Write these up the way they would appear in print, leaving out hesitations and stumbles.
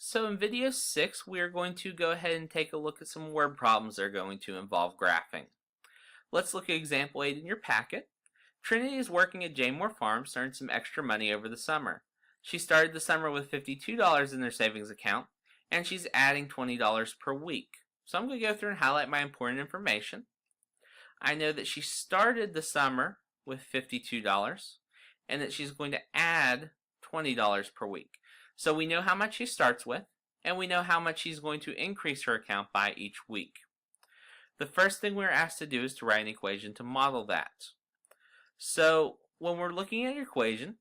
So in video 6, we are going to go ahead and take a look at some word problems that are going to involve graphing. Let's look at example 8 in your packet. Trinity is working at Jaymore Farms to earn some extra money over the summer. She started the summer with $52 in their savings account, and she's adding $20 per week. So I'm going to go through and highlight my important information. I know that she started the summer with $52, and that she's going to add $20 per week. So we know how much she starts with, and we know how much she's going to increase her account by each week. The first thing we're asked to do is to write an equation to model that. So when we're looking at your equation,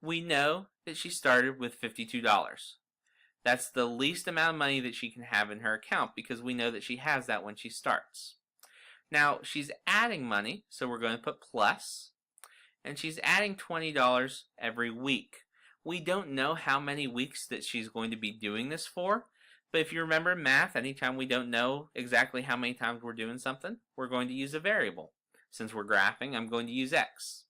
we know that she started with $52. That's the least amount of money that she can have in her account because we know that she has that when she starts. Now she's adding money, so we're going to put plus, and she's adding $20 every week. We don't know how many weeks that she's going to be doing this for, but if you remember in math, anytime we don't know exactly how many times we're doing something, we're going to use a variable. Since we're graphing, I'm going to use x.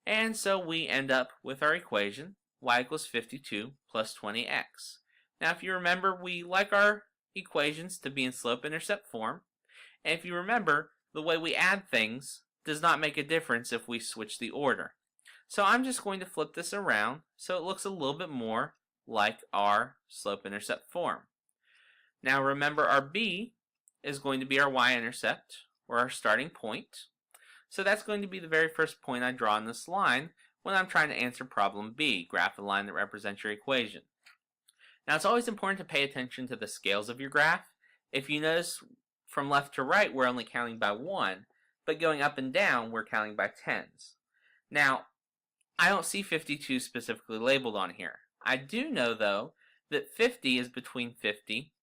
And so we end up with our equation, y equals 52 plus 20x. Now if you remember, we like our equations to be in slope-intercept form, and if you remember, the way we add things does not make a difference if we switch the order. So I'm just going to flip this around so it looks a little bit more like our slope-intercept form. Now remember, our b is going to be our y-intercept, or our starting point. So that's going to be the very first point I draw on this line when I'm trying to answer problem b, graph the line that represents your equation. Now it's always important to pay attention to the scales of your graph. If you notice, from left to right we're only counting by 1, but going up and down we're counting by tens. Now I don't see 52 specifically labeled on here. I do know though that 52 is between 50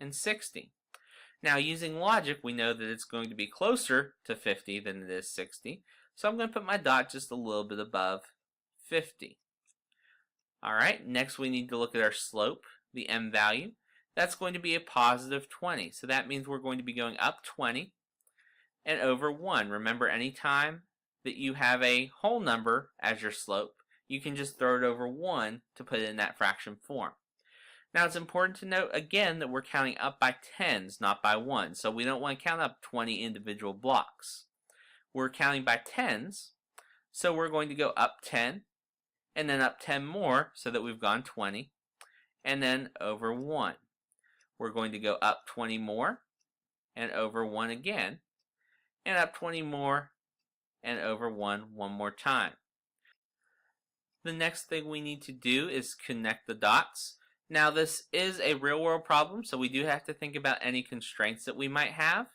and 60. Now using logic, we know that it's going to be closer to 50 than it is 60, so I'm going to put my dot just a little bit above 50. Alright, next we need to look at our slope, the m value. That's going to be a positive 20, so that means we're going to be going up 20 and over 1. Remember, anytime that you have a whole number as your slope, you can just throw it over 1 to put it in that fraction form. Now it's important to note again that we're counting up by tens, not by 1. So we don't want to count up 20 individual blocks. We're counting by tens, so we're going to go up 10, and then up 10 more, so that we've gone 20, and then over 1. We're going to go up 20 more, and over 1 again, and up 20 more, and over 1 more time. The next thing we need to do is connect the dots. Now this is a real world problem, so we do have to think about any constraints that we might have.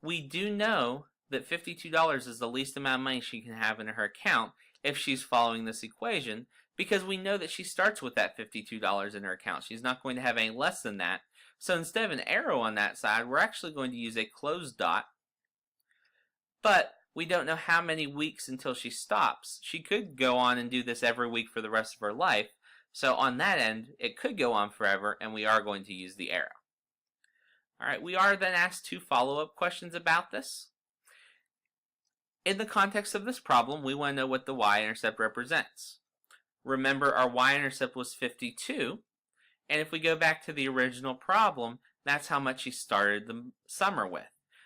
We do know that $52 is the least amount of money she can have in her account if she's following this equation, because we know that she starts with that $52 in her account. She's not going to have any less than that. So instead of an arrow on that side, we're actually going to use a closed dot. But we don't know how many weeks until she stops. She could go on and do this every week for the rest of her life. So on that end, it could go on forever, and we are going to use the arrow. Alright, we are then asked 2 follow-up questions about this. In the context of this problem, we want to know what the y-intercept represents. Remember, our y-intercept was 52, and if we go back to the original problem, that's how much she started the summer with.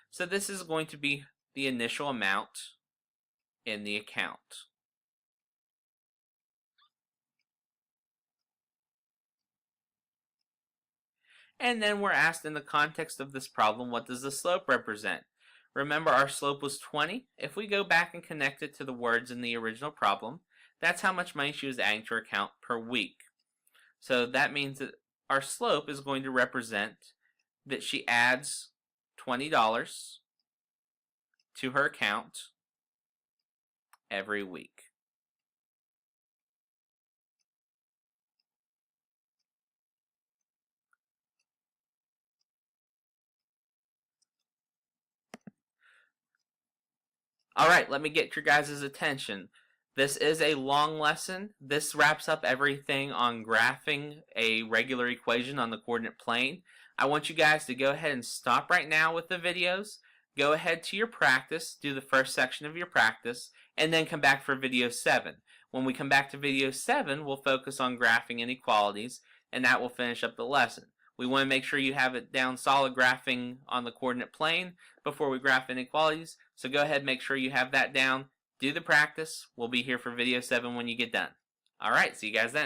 So this is going to be the initial amount in the account. And then we're asked, in the context of this problem, what does the slope represent? Remember, our slope was 20. If we go back and connect it to the words in the original problem, that's how much money she was adding to her account per week. So that means that our slope is going to represent that she adds $20 to her account every week. Alright, let me get your guys' attention. This is a long lesson. This wraps up everything on graphing a regular equation on the coordinate plane. I want you guys to go ahead and stop right now with the videos. Go ahead to your practice, do the first section of your practice, and then come back for video 7. When we come back to video 7, we'll focus on graphing inequalities, and that will finish up the lesson. We want to make sure you have it down solid graphing on the coordinate plane before we graph inequalities, so go ahead and make sure you have that down. Do the practice. We'll be here for video 7 when you get done. Alright, see you guys then.